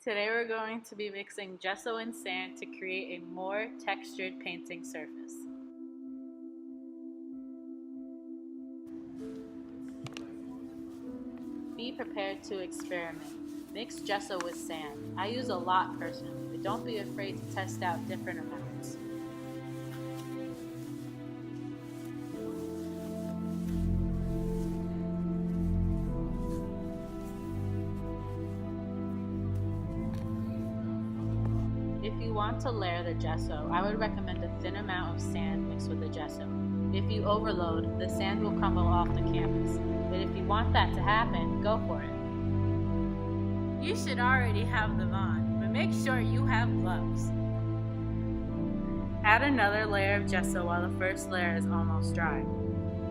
Today we're going to be mixing gesso and sand to create a more textured painting surface. Be prepared to experiment. Mix gesso with sand. I use a lot personally, but don't be afraid to test out different amounts. If you want to layer the gesso, I would recommend a thin amount of sand mixed with the gesso. If you overload, the sand will crumble off the canvas. But if you want that to happen, go for it. You should already have them on, but make sure you have gloves. Add another layer of gesso while the first layer is almost dry.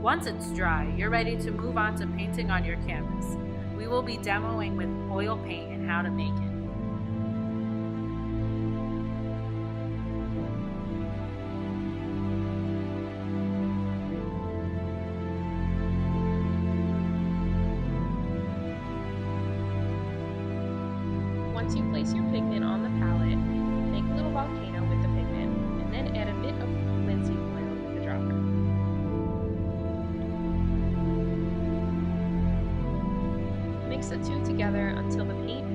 Once it's dry, you're ready to move on to painting on your canvas. We will be demoing with oil paint and how to make it. Once you place your pigment on the palette, make a little volcano with the pigment, and then add a bit of linseed oil with the dropper. Mix the two together until the paint